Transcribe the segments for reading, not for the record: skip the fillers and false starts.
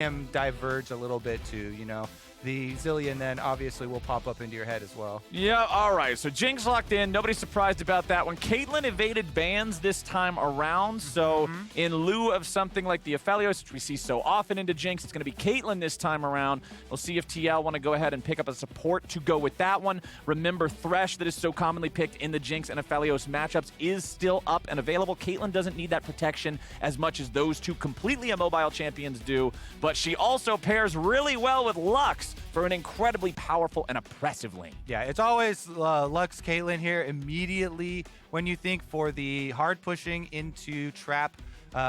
him diverge a little bit too, you know. The Zillion then obviously will pop up into your head as well. Yeah, all right. So Jinx locked in. Nobody's surprised about that one. Caitlyn evaded bans this time around. So in lieu of something like the Aphelios, which we see so often into Jinx, it's going to be Caitlyn this time around. We'll see if TL want to go ahead and pick up a support to go with that one. Remember, Thresh, that is so commonly picked in the Jinx and Aphelios matchups, is still up and available. Caitlyn doesn't need that protection as much as those two completely immobile champions do, but she also pairs really well with Lux for an incredibly powerful and oppressive lane. Yeah, it's always Lux Caitlyn here immediately when you think for the hard pushing into trap,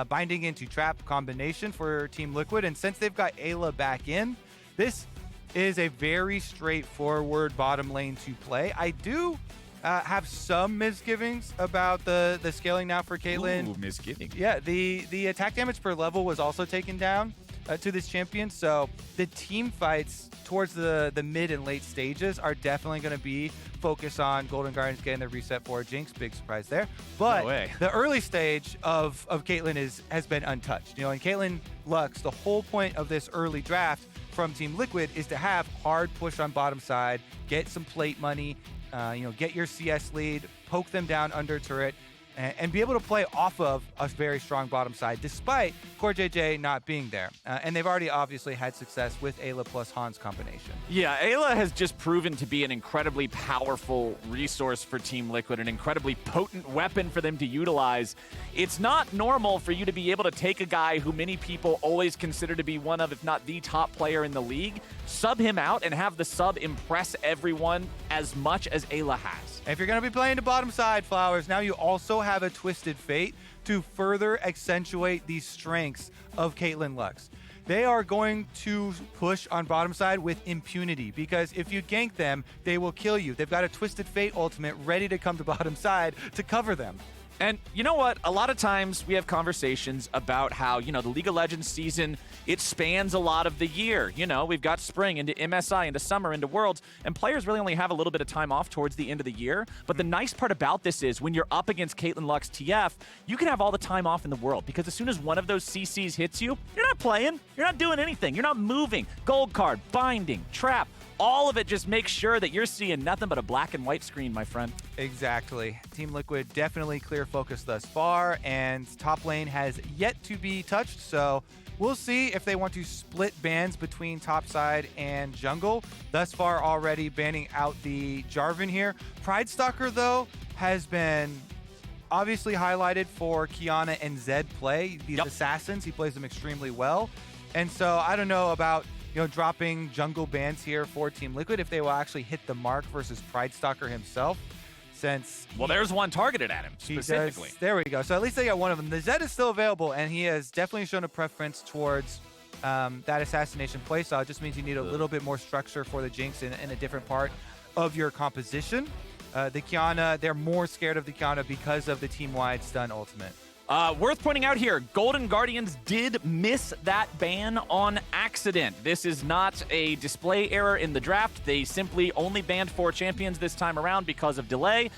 binding into trap combination for Team Liquid. And since they've got Eyla back in, this is a very straightforward bottom lane to play. I do have some misgivings about the scaling now for Caitlyn. Ooh, misgivings. Yeah, the attack damage per level was also taken down to this champion, so the team fights towards the mid and late stages are definitely going to be focused on Golden Guardians getting their reset for Jinx. Big surprise there. But No way. the early stage of Caitlyn has been untouched. You know, and Caitlyn Lux, the whole point of this early draft from Team Liquid is to have hard push on bottom side, get some plate money, you know, get your CS lead, poke them down under turret, and be able to play off of a very strong bottom side, despite Core JJ not being there. And they've already obviously had success with Eyla plus Hans combination. Yeah, Eyla has just proven to be an incredibly powerful resource for Team Liquid, an incredibly potent weapon for them to utilize. It's not normal for you to be able to take a guy who many people always consider to be one of, if not the top player in the league, sub him out and have the sub impress everyone as much as Eyla has. If you're going to be playing the bottom side, Flowers, now you also have a Twisted Fate to further accentuate the strengths of Caitlyn Lux. They are going to push on bottom side with impunity because if you gank them, they will kill you. They've got a Twisted Fate ultimate ready to come to bottom side to cover them. And you know what? A lot of times we have conversations about how, you know, the League of Legends season, it spans a lot of the year. You know, we've got spring into MSI, into summer, into Worlds, and players really only have a little bit of time off towards the end of the year. But the nice part about this is when you're up against Caitlyn Lux TF, you can have all the time off in the world because as soon as one of those CCs hits you, you're not playing, you're not doing anything, you're not moving. Gold card, binding, trap, all of it just makes sure that you're seeing nothing but a black and white screen, my friend. Exactly. Team Liquid definitely clear focus thus far, and top lane has yet to be touched, so we'll see if they want to split bans between top side and jungle. Thus far already banning out the Jarvan here. Pridestalker, though, has been obviously highlighted for Kiana and Zed play. These assassins, he plays them extremely well. And so I don't know about, you know, dropping jungle bans here for Team Liquid if they will actually hit the mark versus Pridestalker himself, since well, there's one targeted at him specifically. There we go. So at least they got one of them. The Zed is still available, and he has definitely shown a preference towards that assassination playstyle. It just means you need a little bit more structure for the Jinx in a different part of your composition. The Kiana, they're more scared of the Kiana because of the team-wide stun ultimate. Worth pointing out here, Golden Guardians did miss that ban on accident. This is not a display error in the draft. They simply only banned 4 champions this time around because of delay.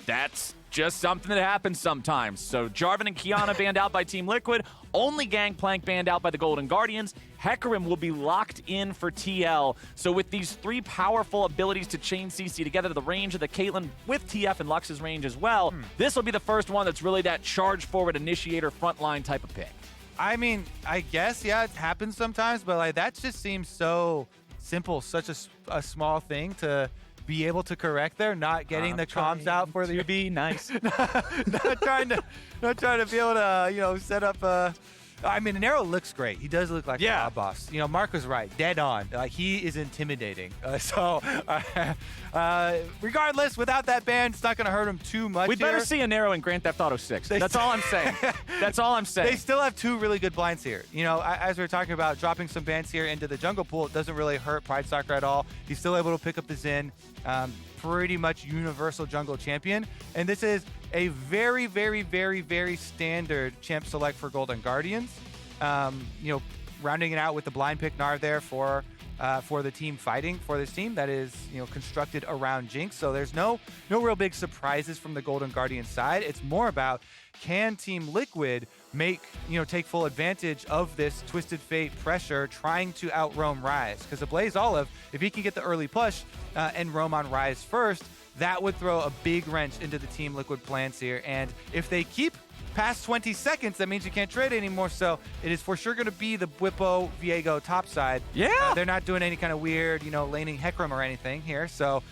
That's just something that happens sometimes. So Jarvan and Kiana banned out by Team Liquid. Only Gangplank banned out by the Golden Guardians. Hecarim will be locked in for TL. So with these 3 powerful abilities to chain CC together to the range of the Caitlyn with TF and Lux's range as well, this will be the first one that's really that charge forward initiator frontline type of pick. I mean, I guess, yeah, it happens sometimes, but like that just seems so simple, such a small thing to be able to correct there, not getting the comms out for the be nice. not trying to be able to, you know, set up I mean, Nero looks great. He does look like a mob boss. You know, Mark was right. Dead on. He is intimidating. Regardless, without that ban, it's not going to hurt him too much. We'd better see a Nero in Grand Theft Auto 6. That's all I'm saying. That's all I'm saying. They still have 2 really good blinds here. You know, as we were talking about dropping some bans here into the jungle pool, it doesn't really hurt Pridestalker at all. He's still able to pick up the Xin. Pretty much universal jungle champion. And this is a very, very, very, very standard champ select for Golden Guardians. You know, rounding it out with the blind pick Gnar there for the team fighting for this team that is, you know, constructed around Jinx. So there's no real big surprises from the Golden Guardian side. It's more about, can Team Liquid take full advantage of this Twisted Fate pressure, trying to out-roam Ryze. Because AblazeOlive, if he can get the early push and roam on Ryze first, that would throw a big wrench into the Team Liquid plans here. And if they keep past 20 seconds, that means you can't trade anymore. So it is for sure going to be the Bwipo Viego top side. Yeah. They're not doing any kind of weird, laning Hecarim or anything here. So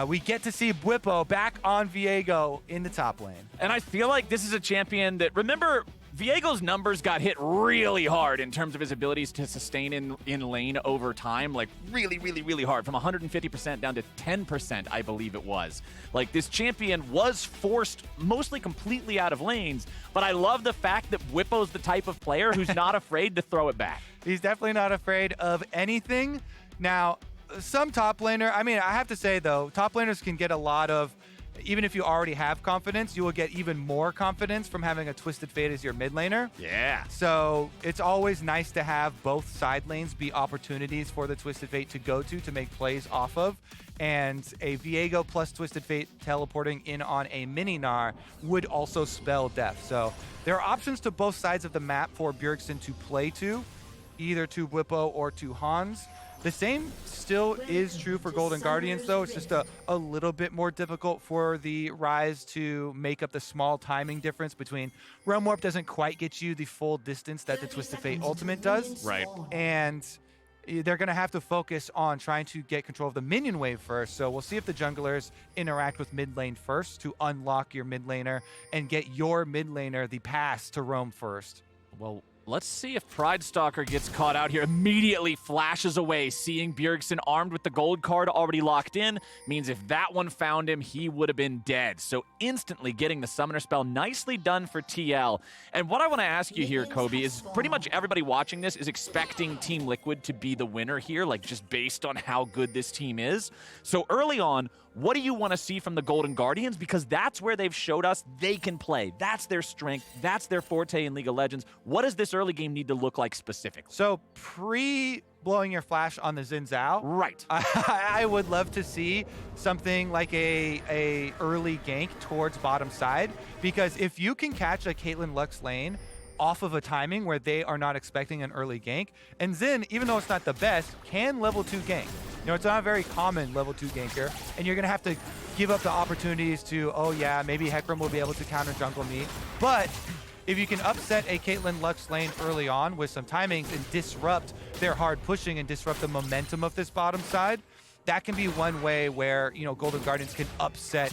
we get to see Bwipo back on Viego in the top lane. And I feel like this is a champion that, remember, Viego's numbers got hit really hard in terms of his abilities to sustain in lane over time, like really, really, really hard, from 150% down to 10%, I believe it was. Like, this champion was forced mostly completely out of lanes, but I love the fact that Bwipo's the type of player who's not afraid to throw it back. He's definitely not afraid of anything. Now, some top laner, I have to say though, top laners can get a lot of, even if you already have confidence, you will get even more confidence from having a Twisted Fate as your mid laner. Yeah. So it's always nice to have both side lanes be opportunities for the Twisted Fate to go to make plays off of. And a Viego plus Twisted Fate teleporting in on a mini Gnar would also spell death. So there are options to both sides of the map for Bjergsen to play to, either to Bwipo or to Hans. The same still is true for Golden Guardians, though. It's just a little bit more difficult for the Ryze to make up the small timing difference between Realm Warp doesn't quite get you the full distance that the Twisted Fate ultimate does. Right. And they're going to have to focus on trying to get control of the minion wave first. So we'll see if the junglers interact with mid lane first to unlock your mid laner and get your mid laner the pass to roam first. Well, let's see if Pridestalker gets caught out here. Immediately flashes away, seeing Bjergsen armed with the gold card already locked in. Means if that one found him, he would have been dead. So instantly getting the summoner spell. Nicely done for TL. And what I want to ask you here, Kobe, is pretty much everybody watching this is expecting Team Liquid to be the winner here, like just based on how good this team is. So early on, what do you want to see from the Golden Guardians? Because that's where they've showed us they can play. That's their strength. That's their forte in League of Legends. What does this early game need to look like specifically? So blowing your flash on the Xin Zhao, right. I would love to see something like a early gank towards bottom side, because if you can catch a Caitlyn Lux lane off of a timing where they are not expecting an early gank, and Xin, even though it's not the best, can level 2 gank. It's not a very common level 2 ganker, and you're going to have to give up the opportunities to, oh yeah, maybe Hecarim will be able to counter jungle me. But if you can upset a Caitlyn Lux lane early on with some timings and disrupt their hard pushing and disrupt the momentum of this bottom side, that can be one way where, Golden Guardians can upset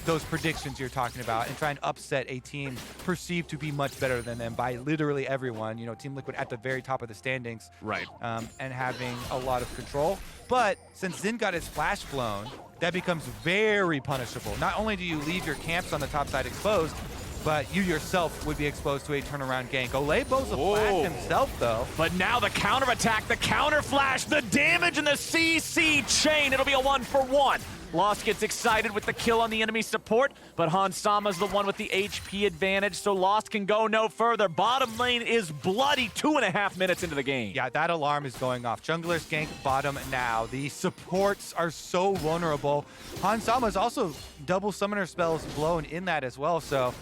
those predictions you're talking about and try and upset a team perceived to be much better than them by literally everyone. Team Liquid at the very top of the standings. Right. And having a lot of control. But since Xin got his flash blown, that becomes very punishable. Not only do you leave your camps on the top side exposed, but you yourself would be exposed to a turnaround gank. Olleh bows a flash himself, though. But now the counterattack, the counter flash, the damage in the CC chain. It'll be a 1-for-1. Lost gets excited with the kill on the enemy support, but Hans Sama's the one with the HP advantage, so Lost can go no further. Bottom lane is bloody 2.5 minutes into the game. Yeah, that alarm is going off. Junglers gank bottom now. The supports are so vulnerable. Hans Sama's also double summoner spells blown in that as well, so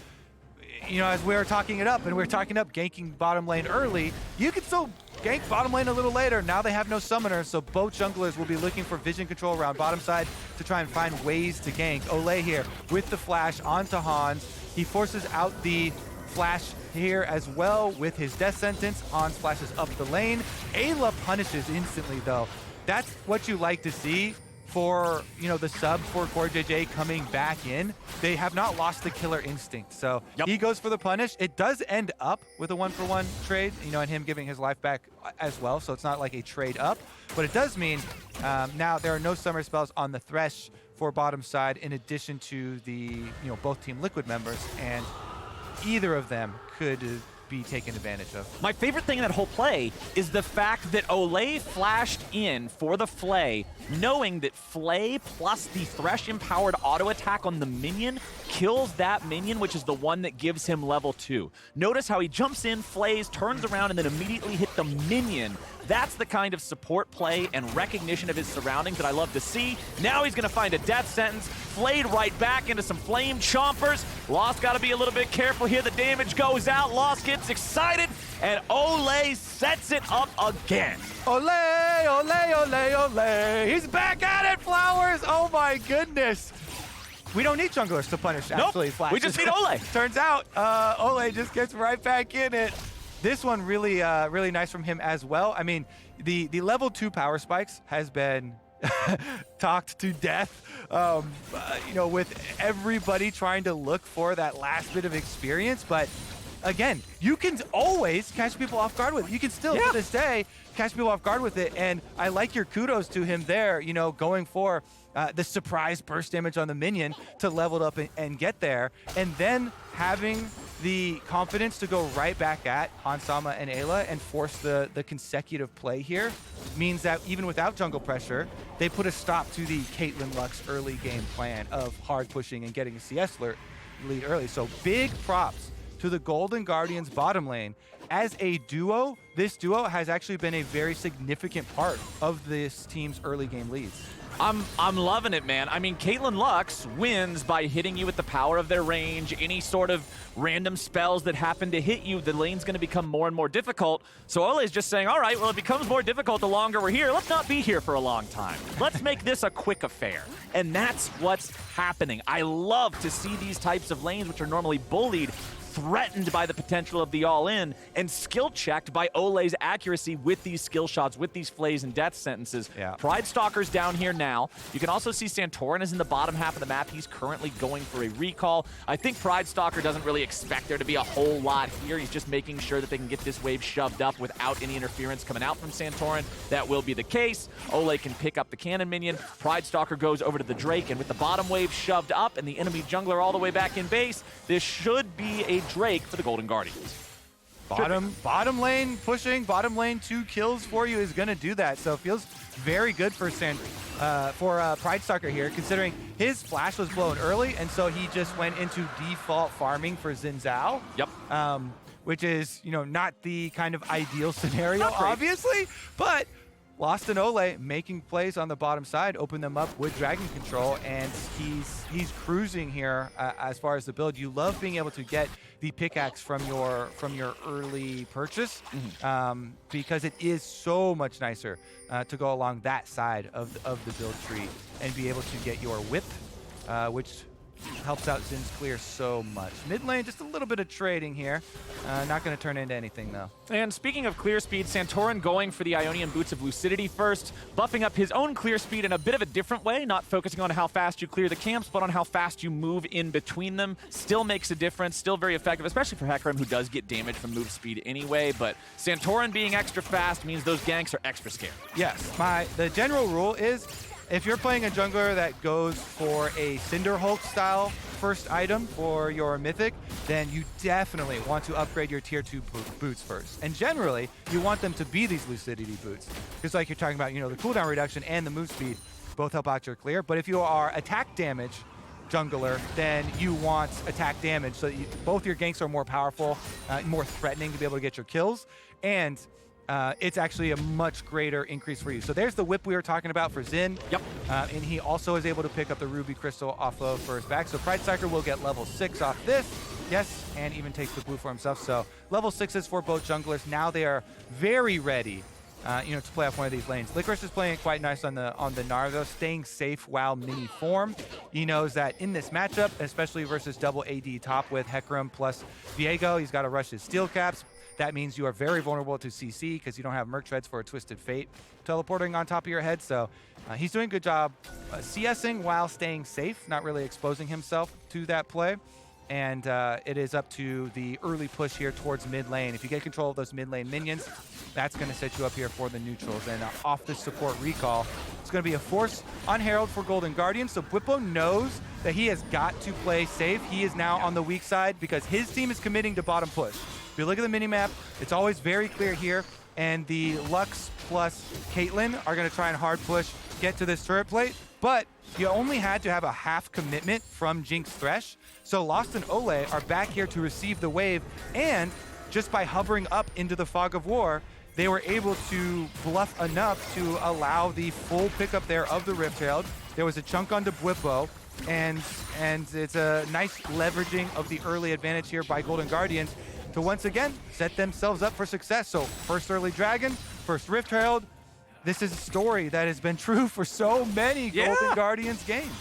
as we were talking it up, and we were talking up ganking bottom lane early, you can still gank bottom lane a little later. Now they have no summoner, so both junglers will be looking for vision control around bottom side to try and find ways to gank. Olleh here with the flash onto Hans. He forces out the flash here as well with his death sentence. Hans flashes up the lane. Eyla punishes instantly, though. That's what you like to see for, the sub for Core JJ coming back in. They have not lost the killer instinct. So he goes for the punish. It does end up with a 1-for-1 trade, and him giving his life back as well. So it's not like a trade up, but it does mean now there are no summer spells on the Thresh for bottom side, in addition to the, both Team Liquid members, and either of them could be taken advantage of. My favorite thing in that whole play is the fact that Olleh flashed in for the flay, knowing that Flay plus the Thresh-empowered auto attack on the minion kills that minion, which is the one that gives him level 2. Notice how he jumps in, flays, turns around, and then immediately hit the minion. That's the kind of support play and recognition of his surroundings that I love to see. Now he's going to find a death sentence, flayed right back into some flame chompers. Lost got to be a little bit careful here. The damage goes out. Lost gets excited, and Olleh sets it up again. Olleh, Olleh, Olleh, Olleh. He's back at it, Flowers. Oh my goodness. We don't need junglers to punish actually flashes. We just need Olleh. Turns out Olleh just gets right back in it. This one really really nice from him as well. I mean, the level 2 power spikes has been talked to death, you know, with everybody trying to look for that last bit of experience. But again, you can always catch people off guard with it. You can still, to this day, catch people off guard with it. And I like your kudos to him there, you know, going for the surprise burst damage on the minion to level it up and get there. And then having the confidence to go right back at Hansama and Eyla and force the consecutive play here means that even without jungle pressure, they put a stop to the Caitlyn Lux early game plan of hard pushing and getting a CS lead early. So big props to the Golden Guardians bottom lane. As a duo, this duo has actually been a very significant part of this team's early game leads. I'm loving it, man. I mean, Caitlyn Lux wins by hitting you with the power of their range. Any sort of random spells that happen to hit you, the lane's going to become more and more difficult. So Olleh is just saying, all right, well, it becomes more difficult the longer we're here. Let's not be here for a long time. Let's make this a quick affair. And that's what's happening. I love to see these types of lanes, which are normally bullied, threatened by the potential of the all-in, and skill-checked by Olleh's accuracy with these skill shots, with these flays and death sentences. Yeah. Pridestalker's down here now. You can also see Santorin is in the bottom half of the map. He's currently going for a recall. I think Pridestalker doesn't really expect there to be a whole lot here. He's just making sure that they can get this wave shoved up without any interference coming out from Santorin. That will be the case. Olleh can pick up the cannon minion. Pridestalker goes over to the Drake, and with the bottom wave shoved up and the enemy jungler all the way back in base, this should be a Drake for the Golden Guardians. Bottom lane pushing, bottom lane 2 kills for you is going to do that. So it feels very good for Pridestalker here, considering his flash was blown early, and so he just went into default farming for Zhao. Yep. Which is, you know, not the kind of ideal scenario, obviously, but Lost and Olleh making plays on the bottom side, open them up with Dragon Control, and he's cruising here as far as the build. You love being able to get the pickaxe from your early purchase, because it is so much nicer to go along that side of the build tree and be able to get your whip, which helps out Zin's clear so much. Mid lane, just a little bit of trading here. Not going to turn into anything, though. And speaking of clear speed, Santorin going for the Ionian Boots of Lucidity first, buffing up his own clear speed in a bit of a different way, not focusing on how fast you clear the camps, but on how fast you move in between them. Still makes a difference, still very effective, especially for Hecarim, who does get damage from move speed anyway, but Santorin being extra fast means those ganks are extra scary. Yes, the general rule is, if you're playing a jungler that goes for a Cinderhulk style first item for your Mythic, then you definitely want to upgrade your tier 2 boots first. And generally, you want them to be these Lucidity boots. Just like you're talking about, you know, the cooldown reduction and the move speed both help out your clear. But if you are attack damage jungler, then you want attack damage so that both your ganks are more powerful, more threatening to be able to get your kills. And it's actually a much greater increase for you. So there's the whip we were talking about for Xin. Yep. And he also is able to pick up the Ruby Crystal offload for his back. So Pridestalker will get level 6 off this. Yes, and even takes the blue for himself. So level 6s for both junglers. Now they are very ready, you know, to play off one of these lanes. Licorice is playing it quite nice on the Gnar, though, staying safe while mini form. He knows that in this matchup, especially versus double AD top with Hecarim plus Viego, he's got to rush his steel caps. That means you are very vulnerable to CC because you don't have Merc Treads for a Twisted Fate teleporting on top of your head. So he's doing a good job CSing while staying safe, not really exposing himself to that play. And it is up to the early push here towards mid lane. If you get control of those mid lane minions, that's going to set you up here for the neutrals. And off the support recall, it's going to be a force on Herald for Golden Guardian. So Bwipo knows that he has got to play safe. He is now on the weak side because his team is committing to bottom push. If you look at the minimap, it's always very clear here. and the Lux plus Caitlyn are going to try and hard push, get to this turret plate, but you only had to have a half commitment from Jinx Thresh, so Lost and Olleh are back here to receive the wave, and just by hovering up into the Fog of War, they were able to bluff enough to allow the full pickup there of the Rift Herald. There was a chunk onto Bwipo, and it's a nice leveraging of the early advantage here by Golden Guardians to once again set themselves up for success. So first early Dragon, first Rift Herald. This is a story that has been true for so many Golden Guardians games.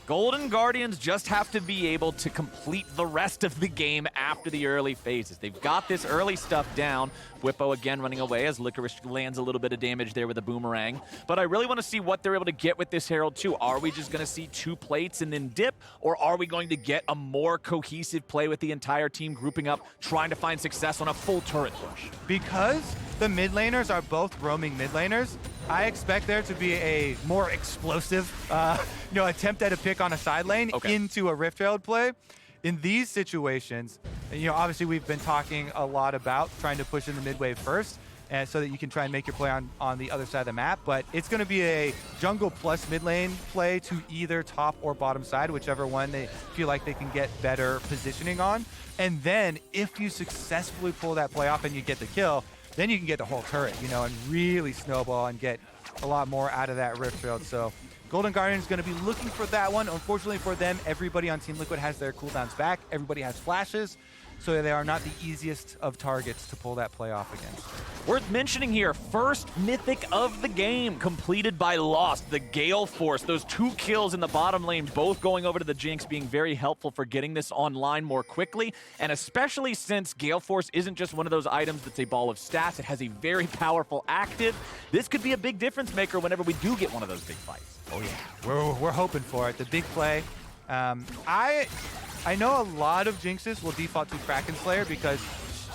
Golden Guardians just have to be able to complete the rest of the game after the early phases. They've got this early stuff down. Bwipo again running away as Licorice lands a little bit of damage there with a boomerang. But I really want to see what they're able to get with this Herald too. Are we just going to see 2 plates and then dip? Or are we going to get a more cohesive play with the entire team grouping up, trying to find success on a full turret push? Because the mid laners are both roaming mid laners, I expect there to be a more explosive attempt at a pick on a side lane into a Rift Herald play. In these situations, obviously we've been talking a lot about trying to push in the mid wave first, so that you can try and make your play on the other side of the map, but it's going to be a jungle plus mid lane play to either top or bottom side, whichever one they feel like they can get better positioning on. And then if you successfully pull that play off and you get the kill, then you can get the whole turret, and really snowball and get a lot more out of that Rift Herald. So Golden Guardians is going to be looking for that one. Unfortunately for them, everybody on Team Liquid has their cooldowns back. Everybody has flashes, so they are not the easiest of targets to pull that play off against. Worth mentioning here, first mythic of the game completed by Lost, the Gale Force. Those 2 kills in the bottom lane, both going over to the Jinx, being very helpful for getting this online more quickly, and especially since Gale Force isn't just one of those items that's a ball of stats, it has a very powerful active. This could be a big difference maker whenever we do get one of those big fights. Oh yeah, we're hoping for it, the big play. I know a lot of Jinxes will default to Kraken Slayer because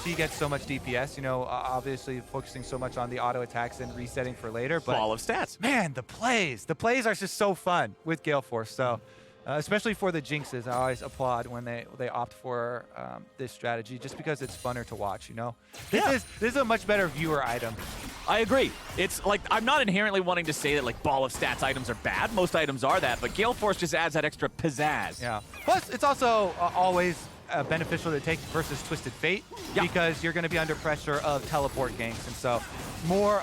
she gets so much DPS, obviously focusing so much on the auto attacks and resetting for later. But ball of stats. Man, the plays are just so fun with Gale Force. So especially for the Jinxes, I always applaud when they opt for this strategy just because it's funner to watch, This is a much better viewer item. I agree. It's like, I'm not inherently wanting to say that like ball of stats items are bad. Most items are that, but Gale Force just adds that extra pizzazz. Yeah. Plus, it's also always beneficial to take versus Twisted Fate because you're going to be under pressure of teleport ganks, and so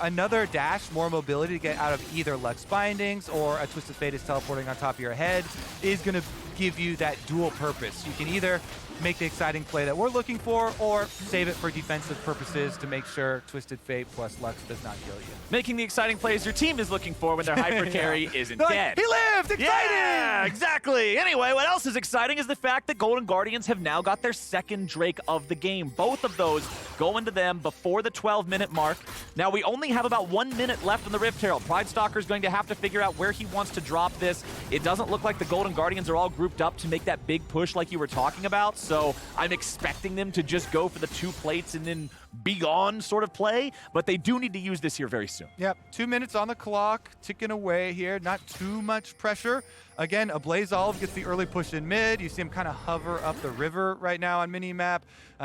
another dash, more mobility to get out of either Lux Bindings or a Twisted Fate is teleporting on top of your head is going to give you that dual purpose. You can either make the exciting play that we're looking for or save it for defensive purposes to make sure Twisted Fate plus Lux does not kill you. Making the exciting plays your team is looking for when their hyper carry isn't dead. He lived! Exciting! Yeah, exactly. Anyway, what else is exciting is the fact that Golden Guardians have now got their second Drake of the game. Both of those going to them before the 12-minute mark. Now, we only have about 1 minute left on the Rift Herald. Pridestalker is going to have to figure out where he wants to drop this. It doesn't look like the Golden Guardians are all grouped up to make that big push like you were talking about, so I'm expecting them to just go for the 2 plates and then be gone sort of play, but they do need to use this here very soon. Yep, 2 minutes on the clock, ticking away here, not too much pressure. Again, AblazeOlive gets the early push in mid. You see him kind of hover up the river right now on minimap,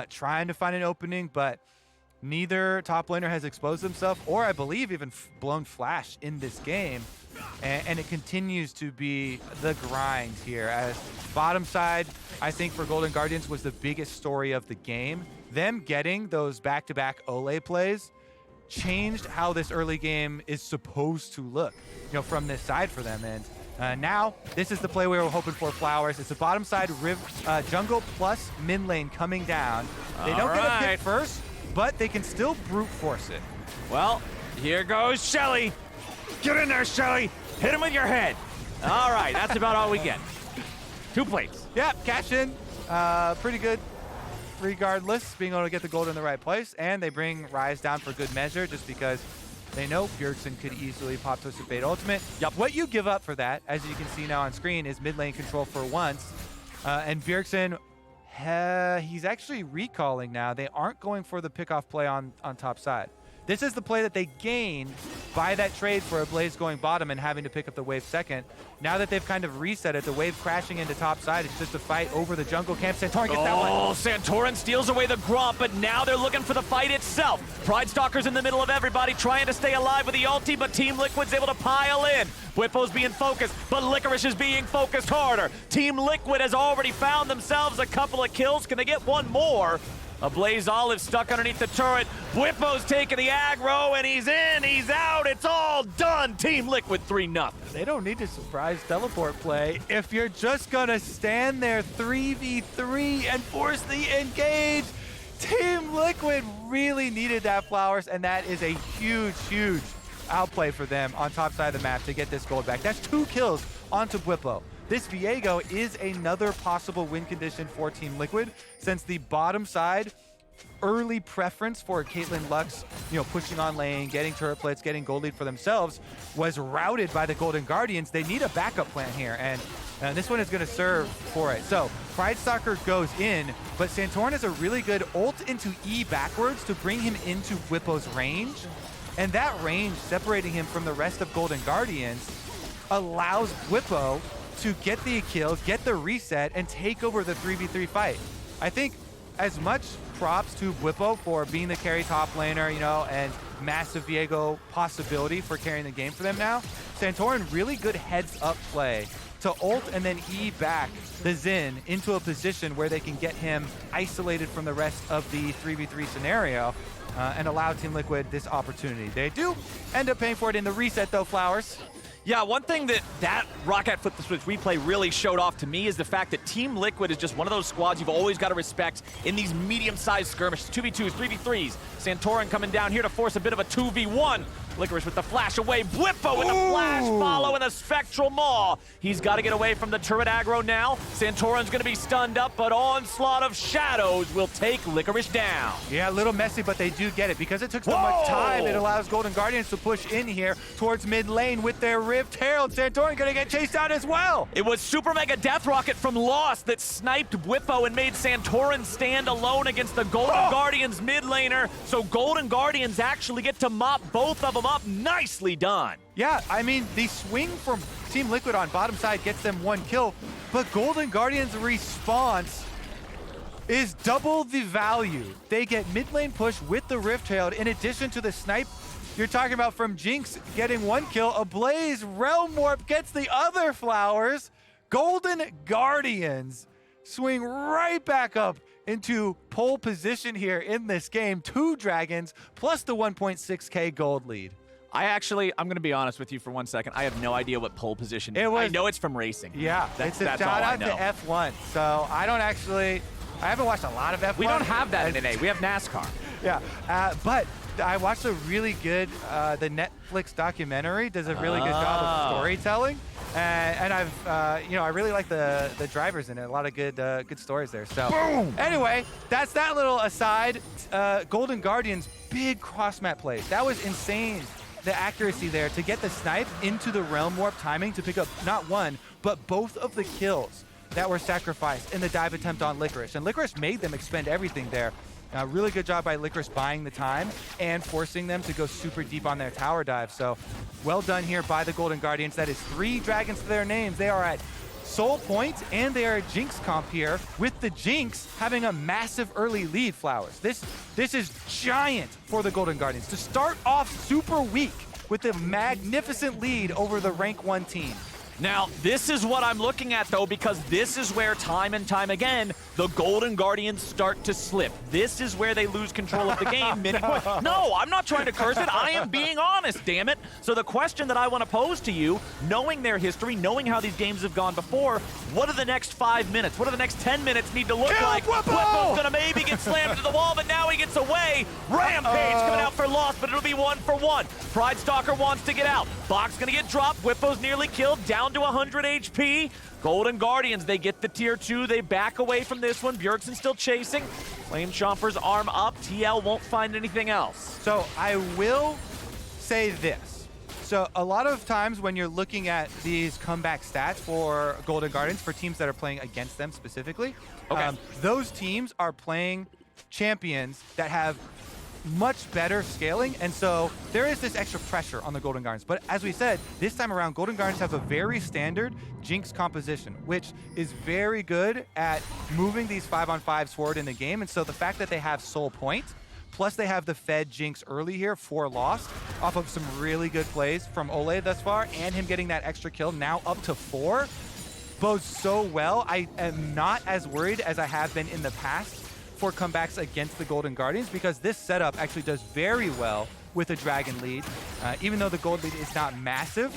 trying to find an opening, but neither top laner has exposed himself, or I believe even blown flash in this game. And it continues to be the grind here. As bottom side, I think for Golden Guardians was the biggest story of the game. Them getting those back-to-back Olleh plays changed how this early game is supposed to look, from this side for them. And now this is the play we were hoping for, Flowers. It's a bottom side jungle plus mid lane coming down. They don't get a pick first, but they can still brute force it. Well, here goes Shelly. Get in there, Shelly. Hit him with your head. All right, that's about all we get. 2 plates. Yeah, cash in. Pretty good regardless, being able to get the gold in the right place. And they bring Ryze down for good measure just because they know Bjergsen could easily pop Twisted Fate ultimate. Yep. What you give up for that, as you can see now on screen, is mid lane control for once. And Bjergsen, he's actually recalling now. They aren't going for the pickoff play on top side. This is the play that they gained buy that trade for Ablaze going bottom and having to pick up the wave second. Now that they've kind of reset it, the wave crashing into top side, it's just a fight over the jungle camp. Santorin gets that one. Oh, Santorin steals away the Gromp, but now they're looking for the fight itself. Pridestalker's in the middle of everybody, trying to stay alive with the ulti, but Team Liquid's able to pile in. Bwipo's being focused, but Licorice is being focused harder. Team Liquid has already found themselves a couple of kills. Can they get one more? AblazeOlive stuck underneath the turret. Bwipo's taking the aggro, and he's in, he's out, it's all done. Team Liquid 3-0. They don't need to surprise teleport play. If you're just gonna stand there 3v3 and force the engage, Team Liquid really needed that Flowers, and that is a huge, huge outplay for them on top side of the map to get this gold back. That's 2 kills onto Bwipo. This Viego is another possible win condition for Team Liquid, since the bottom side early preference for Caitlyn Lux, pushing on lane, getting turret plates, getting gold lead for themselves, was routed by the Golden Guardians. They need a backup plan here, and this one is going to serve for it. So Pridestalker goes in, but Santorin has a really good ult into E backwards to bring him into Bwipo's range, and that range separating him from the rest of Golden Guardians allows Bwipo to get the kill, get the reset, and take over the 3v3 fight. I think as much props to Bwipo for being the carry top laner, and massive Viego possibility for carrying the game for them now. Santorin, really good heads up play to ult and then E back the Xin into a position where they can get him isolated from the rest of the 3v3 scenario and allow Team Liquid this opportunity. They do end up paying for it in the reset though, Flowers. Yeah, one thing that Rocket Flip the Switch replay really showed off to me is the fact that Team Liquid is just one of those squads you've always got to respect in these medium-sized skirmishes. 2v2s, 3v3s. Santorin coming down here to force a bit of a 2v1. Licorice with the flash away. Bwipo with the flash follow and the spectral maw. He's got to get away from the turret aggro now. Santorin's going to be stunned up, but Onslaught of Shadows will take Licorice down. Yeah, a little messy, but they do get it. Because it took so much time, it allows Golden Guardians to push in here towards mid lane with their Rift Herald. Santorin going to get chased out as well. It was Super Mega Death Rocket from Lost that sniped Bwipo and made Santorin stand alone against the Golden Guardians mid laner. So Golden Guardians actually get to mop both of them up. Nicely done. Yeah, I mean, the swing from Team Liquid on bottom side gets them 1 kill, but Golden Guardians' response is double the value. They get mid lane push with the Rift Herald in addition to the snipe you're talking about from Jinx getting 1 kill. Ablaze Realm Warp gets the other Flowers. Golden Guardians swing right back up into pole position here in this game. 2 dragons plus the 1.6k gold lead. I'm going to be honest with you for 1 second. I have no idea what pole position is. I know it's from racing. Yeah, it's a shout out to F1. So I haven't watched a lot of F1. We don't have that in NA. We have NASCAR. Yeah, but I watched a really good, the Netflix documentary does a really good job of storytelling. And I've, I really like the drivers in it. A lot of good stories there. So anyway, that's that little aside. Golden Guardians, big cross map plays. That was insane. The accuracy there to get the snipe into the Realm Warp timing to pick up not one, but both of the kills that were sacrificed in the dive attempt on Licorice. And Licorice made them expend everything there. Really good job by Licorice buying the time and forcing them to go super deep on their tower dive. So well done here by the Golden Guardians. That is 3 dragons to their names. They are at Soul Point and they are at Jinx comp here, with the Jinx having a massive early lead, Flowers. This is giant for the Golden Guardians to start off super weak with a magnificent lead over the rank 1 team. Now, this is what I'm looking at, though, because this is where time and time again, the Golden Guardians start to slip. This is where they lose control of the game. No, I'm not trying to curse it. I am being honest, damn it. So the question that I want to pose to you, knowing their history, knowing how these games have gone before, what do the next 5 minutes, what do the next 10 minutes need to look like? Bwipo's going to maybe get slammed into the wall, but now he gets away. Rampage coming out for loss, but it'll be 1-for-1. Pridestalker wants to get out. Bok's going to get dropped. Bwipo's nearly killed, down to 100 HP. Golden Guardians, they get the tier 2. They back away from this one. Bjergsen still chasing. Flame Chomper's arm up. TL won't find anything else. So I will say this. So a lot of times when you're looking at these comeback stats for Golden Guardians, for teams that are playing against them specifically, those teams are playing champions that have much better scaling, and so there is this extra pressure on the Golden Guardians. But as we said, this time around, Golden Guardians have a very standard Jinx composition, which is very good at moving these 5-on-5s forward in the game. And so the fact that they have Soul Point, plus they have the fed Jinx early here for Lost, off of some really good plays from Olleh thus far, and him getting that extra kill now up to 4, bodes so well. I am not as worried as I have been in the past for comebacks against the Golden Guardians, because this setup actually does very well with a Dragon lead. Even though the gold lead is not massive,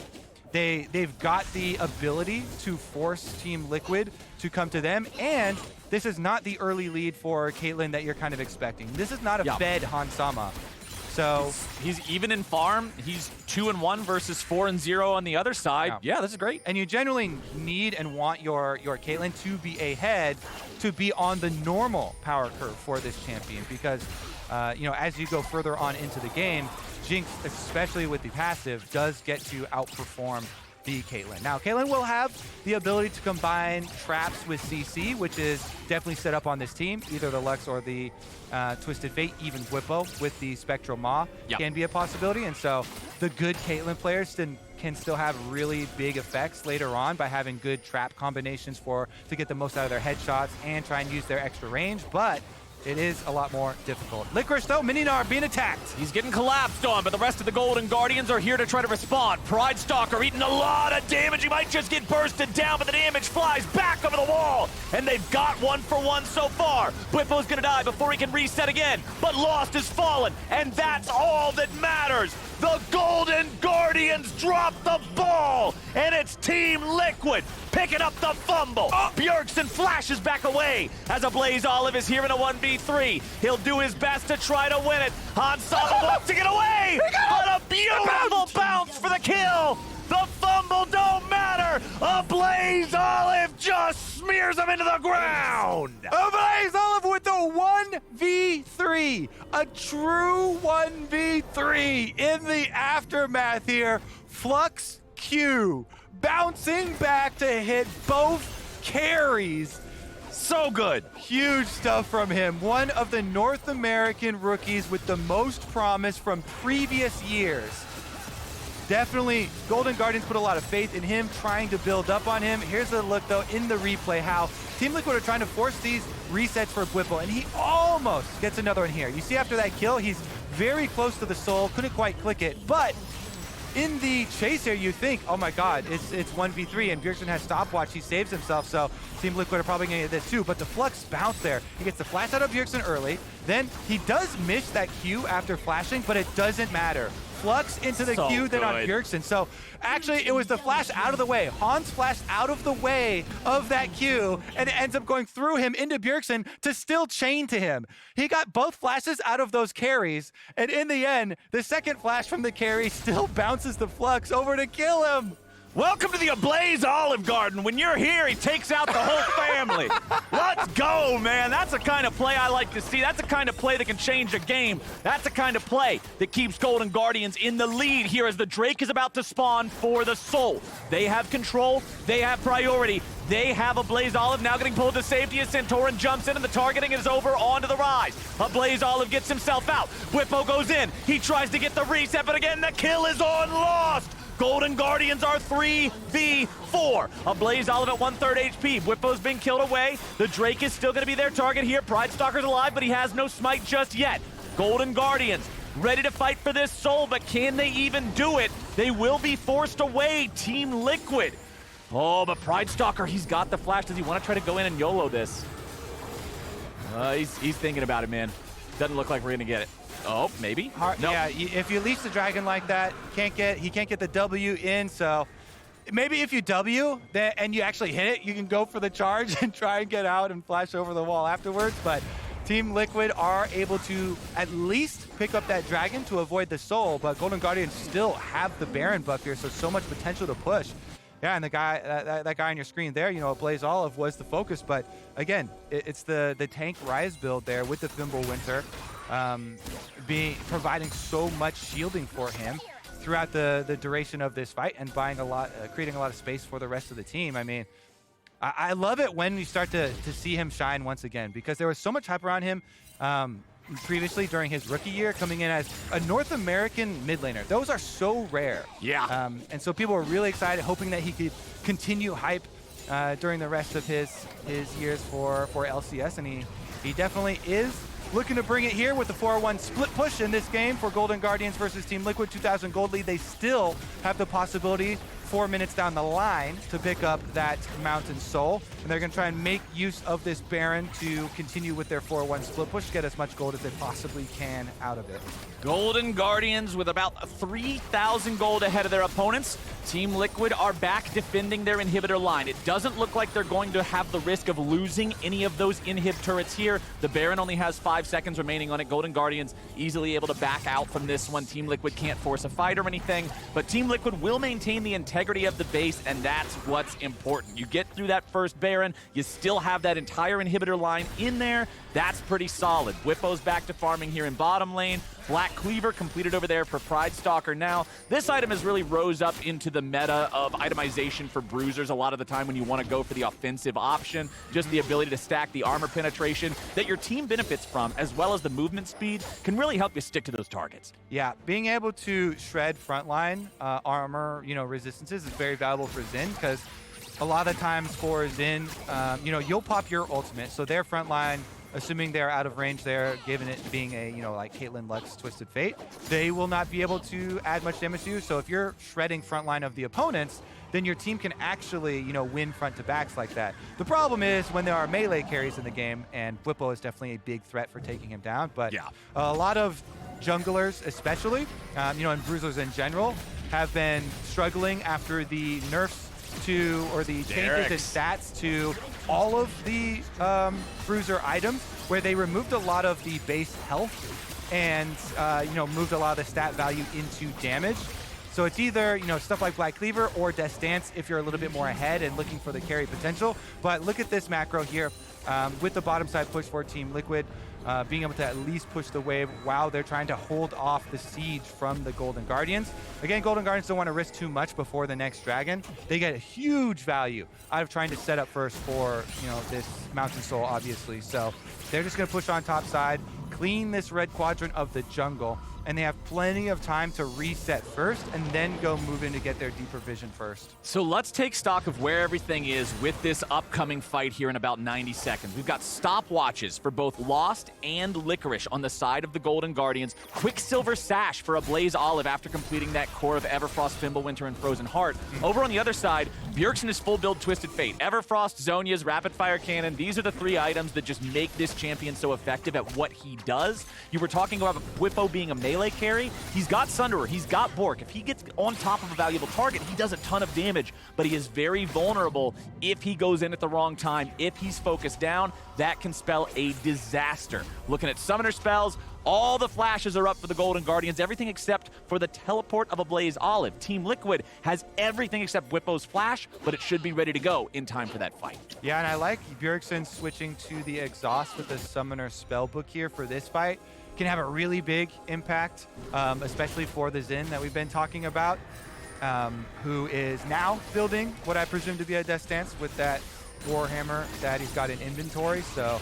they've got the ability to force Team Liquid to come to them, and this is not the early lead for Caitlyn that you're kind of expecting. This is not a fed Hansama. So he's even in farm. He's 2-1 versus 4-0 on the other side. Yeah, this is great. And you generally need and want your Caitlyn to be ahead, to be on the normal power curve for this champion, because you know, as you go further on into the game, Jinx, especially with the passive, does get to outperform the Caitlyn. Now, Caitlyn will have the ability to combine traps with CC, which is definitely set up on this team. Either the Lux or the Twisted Fate, even Bwipo with the Spectral Maw can be a possibility. And so the good Caitlyn players can still have really big effects later on by having good trap combinations to get the most out of their headshots and try and use their extra range. But it is a lot more difficult. Licorice, though, Gnar being attacked. He's getting collapsed on, but the rest of the Golden Guardians are here to try to respond. Pridestalker eating a lot of damage. He might just get bursted down, but the damage flies back over the wall. And they've got 1-for-1 so far. Bwipo's gonna die before he can reset again, but Lost has fallen, and that's all that matters. The Golden Guardians drop the ball, and it's Team Liquid picking up the fumble. Bjergsen flashes back away as AblazeOlive is here in a 1v3. He'll do his best to try to win it. Hansama wants to get away, but a beautiful bounce for the kill. The fumble don't matter. AblazeOlive just smears him into the ground. AblazeOlive with the 1v3. A true 1v3 in the aftermath here. Flux Q bouncing back to hit both carries. So good. Huge stuff from him. One of the North American rookies with the most promise from previous years. Definitely, Golden Guardians put a lot of faith in him, trying to build up on him. Here's a look, though, in the replay, how Team Liquid are trying to force these resets for Bwipo, and he almost gets another one here. You see after that kill, he's very close to the soul, couldn't quite click it, but in the chase here, you think, oh my god, it's 1v3, and Bjergsen has stopwatch, he saves himself, so Team Liquid are probably gonna get this too, but the Flux bounce there. He gets the flash out of Bjergsen early, then he does miss that Q after flashing, but it doesn't matter. Flux into the Q, then on Bjergsen. So actually, it was the flash out of the way. Hans flashed out of the way of that Q, and it ends up going through him into Bjergsen to still chain to him. He got both flashes out of those carries, and in the end, the second flash from the carry still bounces the Flux over to kill him. Welcome to the AblazeOlive Garden. When you're here, he takes out the whole family. Let's go, man. That's the kind of play I like to see. That's the kind of play that can change a game. That's the kind of play that keeps Golden Guardians in the lead here as the Drake is about to spawn for the Soul. They have control. They have priority. They have AblazeOlive now getting pulled to safety as Santorin jumps in and the targeting is over onto the Ryze. AblazeOlive gets himself out. Bwipo goes in. He tries to get the reset, but again, the kill is on Lost. Golden Guardians are 3v4. AblazeOlive at 1/3 HP. Bwipo's been killed away. The Drake is still going to be their target here. Pridestalker's alive, but he has no smite just yet. Golden Guardians ready to fight for this soul, but can they even do it? They will be forced away. Team Liquid. Oh, but Pridestalker, he's got the flash. Does he want to try to go in and YOLO this? He's thinking about it, man. Doesn't look like we're going to get it. Oh, maybe? Nope. Yeah, if you leash the dragon like that, he can't get the W in, so maybe if you W and you actually hit it, you can go for the charge and try and get out and flash over the wall afterwards, but Team Liquid are able to at least pick up that dragon to avoid the soul, but Golden Guardians still have the Baron buff here, so much potential to push. Yeah, and the guy, that guy on your screen there, you know, AblazeOlive was the focus, but again, it's the tank Ryze build there with the Fimbulwinter. Providing so much shielding for him throughout the duration of this fight and creating a lot of space for the rest of the team. I mean, I love it when you start to see him shine once again, because there was so much hype around him previously during his rookie year, coming in as a North American mid laner. Those are so rare. Yeah. And so people were really excited, hoping that he could continue hype during the rest of his years for LCS, and he definitely is. Looking to bring it here with the 4-1 split push in this game for Golden Guardians versus Team Liquid. 2,000 gold lead. They still have the possibility 4 minutes down the line to pick up that Mountain Soul, and they're going to try and make use of this Baron to continue with their 4-1 split push, get as much gold as they possibly can out of it. Golden Guardians with about 3,000 gold ahead of their opponents. Team Liquid are back defending their inhibitor line. It doesn't look like they're going to have the risk of losing any of those inhib turrets here. The Baron only has 5 seconds remaining on it. Golden Guardians easily able to back out from this one. Team Liquid can't force a fight or anything, but Team Liquid will maintain the integrity of the base, and that's what's important. You get through that first Baron, you still have that entire inhibitor line in there. That's pretty solid. Bwipo's back to farming here in bottom lane. Black Cleaver completed over there for Pridestalker now. This item has really rose up into the meta of itemization for bruisers a lot of the time when you want to go for the offensive option. Just the ability to stack the armor penetration that your team benefits from, as well as the movement speed, can really help you stick to those targets. Yeah, being able to shred frontline armor, resistances is very valuable for Xin, because a lot of times for Xin, you'll pop your ultimate, so their frontline, assuming they're out of range there, given it being a, like Caitlyn, Lux, Twisted Fate, they will not be able to add much damage to you. So if you're shredding frontline of the opponents, then your team can actually, win front to backs like that. The problem is when there are melee carries in the game, and Bwipo is definitely a big threat for taking him down, but yeah, a lot of junglers especially, and bruisers in general, have been struggling after the nerfs to, or the changes in stats to all of the bruiser items, where they removed a lot of the base health and moved a lot of the stat value into damage. So it's either stuff like Black Cleaver or Death Dance if you're a little bit more ahead and looking for the carry potential. But look at this macro here with the bottom side push for Team Liquid. Being able to at least push the wave while they're trying to hold off the siege from the Golden Guardians. Again, Golden Guardians don't want to risk too much before the next dragon. They get a huge value out of trying to set up first for, this Mountain Soul, obviously. So they're just going to push on top side, clean this red quadrant of the jungle, and they have plenty of time to reset first and then go move in to get their deeper vision first. So let's take stock of where everything is with this upcoming fight here in about 90 seconds. We've got stopwatches for both Lost and Licorice on the side of the Golden Guardians. Quicksilver Sash for AblazeOlive after completing that core of Everfrost, Fimbulwinter, and Frozen Heart. Over on the other side, Bjergsen is full build Twisted Fate. Everfrost, Zhonya's Rapid Fire Cannon. These are the 3 items that just make this champion so effective at what he does. You were talking about Bwipo being a melee carry. He's got Sunderer, he's got Bork. If he gets on top of a valuable target, he does a ton of damage, but he is very vulnerable if he goes in at the wrong time. If he's focused down, that can spell a disaster. Looking at summoner spells, all the flashes are up for the Golden Guardians, everything except for the teleport of AblazeOlive. Team Liquid has everything except Bwipo's flash, but it should be ready to go in time for that fight. Yeah, and I like Bjergsen switching to the exhaust with the summoner spellbook here for this fight. Can have a really big impact, especially for the Xin that we've been talking about, who is now building what I presume to be a Death Dance with that Warhammer that he's got in inventory. So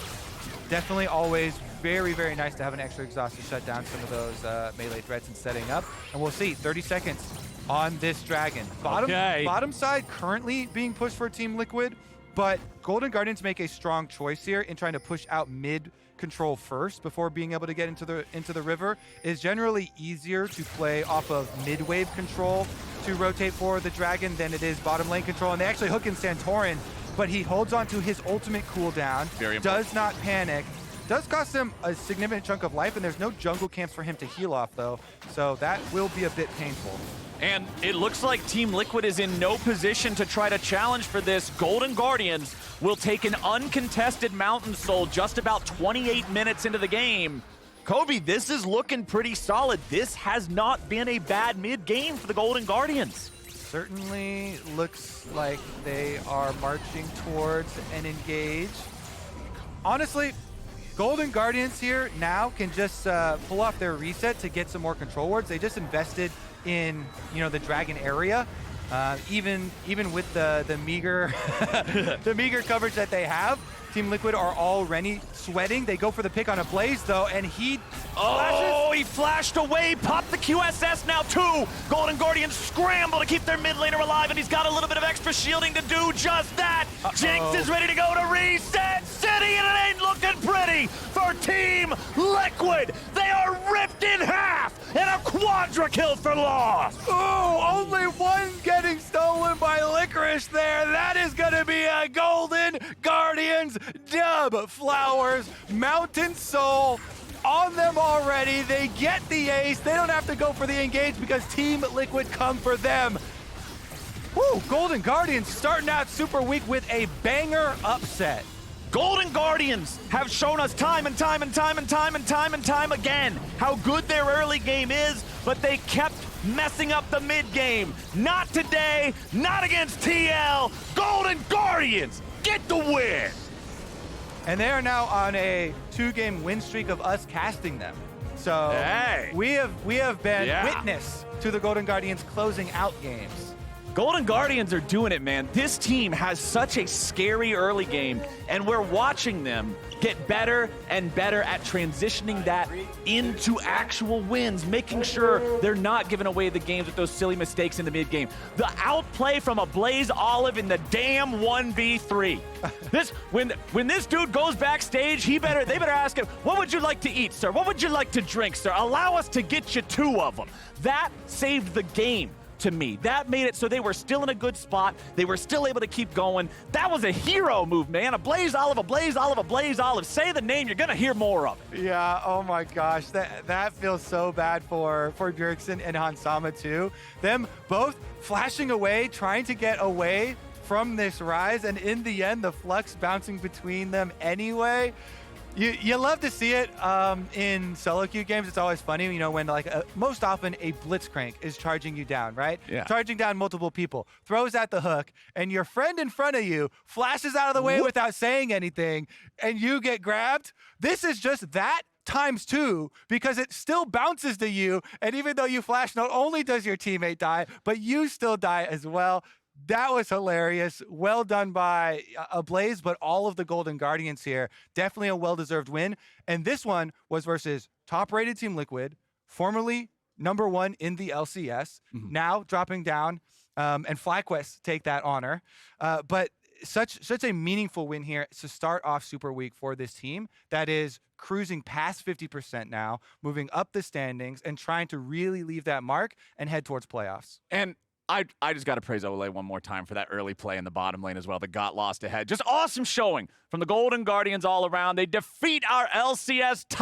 definitely always very, very nice to have an extra exhaust to shut down some of those melee threats and setting up. And we'll see, 30 seconds on this dragon. Bottom side currently being pushed for Team Liquid, but Golden Guardians make a strong choice here in trying to push out mid control first before being able to get into the river. Is generally easier to play off of mid-wave control to rotate for the dragon than it is bottom lane control. And they actually hook in Santorin, but he holds on to his ultimate cooldown, does not panic, does cost him a significant chunk of life, and there's no jungle camps for him to heal off though, so that will be a bit painful. And it looks like Team Liquid is in no position to try to challenge for this. Golden Guardians will take an uncontested Mountain Soul just about 28 minutes into the game. Kobe, this is looking pretty solid. This has not been a bad mid-game for the Golden Guardians. Certainly looks like they are marching towards an engage. Honestly, Golden Guardians here now can just pull off their reset to get some more control wards. They just invested in the dragon area, even with the meager the meager coverage that they have. Team Liquid are already sweating. They go for the pick on Ablaze, though, and he Oh, he flashed away, popped the QSS now too. Golden Guardians scramble to keep their mid laner alive, and he's got a little bit of extra shielding to do just that. Jinx is ready to go to Reset City, and it ain't looking pretty for Team Liquid. They are ripped in half, and a quadra kill for loss. Oh, only one getting stolen by Licorice there. That is going to be a Golden Guardians dub. Flowers, Mountain Soul on them already. They get the ace. They don't have to go for the engage because Team Liquid come for them. Woo, Golden Guardians starting out super weak with a banger upset. Golden Guardians have shown us time and time again how good their early game is, but they kept messing up the mid game. Not today, not against TL. Golden Guardians get the win. And they are now on a 2-game win streak of us casting them. So hey. we have been witness to the Golden Guardians closing out games. Golden Guardians are doing it, man. This team has such a scary early game, and we're watching them get better and better at transitioning that into actual wins, making sure they're not giving away the games with those silly mistakes in the mid game. The outplay from AblazeOlive in the damn 1v3. When this dude goes backstage, they better ask him, what would you like to eat, sir? What would you like to drink, sir? Allow us to get you 2 of them. That saved the game. To me, that made it so they were still in a good spot. They were still able to keep going. That was a hero move, man. AblazeOlive, AblazeOlive, AblazeOlive. Say the name, you're gonna hear more of it. Yeah, oh my gosh, that feels so bad for Bjergsen and Hansama too. Them both flashing away, trying to get away from this Ryze, and in the end, the flux bouncing between them anyway. You love to see it in solo queue games. It's always funny, you know, when most often a blitzcrank is charging you down, right? Yeah. Charging down multiple people, throws at the hook, and your friend in front of you flashes out of the way without saying anything, and you get grabbed. This is just that times 2 because it still bounces to you, and even though you flash, not only does your teammate die, but you still die as well. That was hilarious. Well done by Ablaze, but all of the Golden Guardians here. Definitely a well-deserved win. And this one was versus top-rated Team Liquid, formerly #1 in the LCS, now dropping down, and FlyQuest take that honor. But such a meaningful win here to start off super weak for this team that is cruising past 50% now, moving up the standings, and trying to really leave that mark and head towards playoffs. And I just got to praise Olleh one more time for that early play in the bottom lane as well that got lost ahead. Just awesome showing from the Golden Guardians all around. They defeat our LCS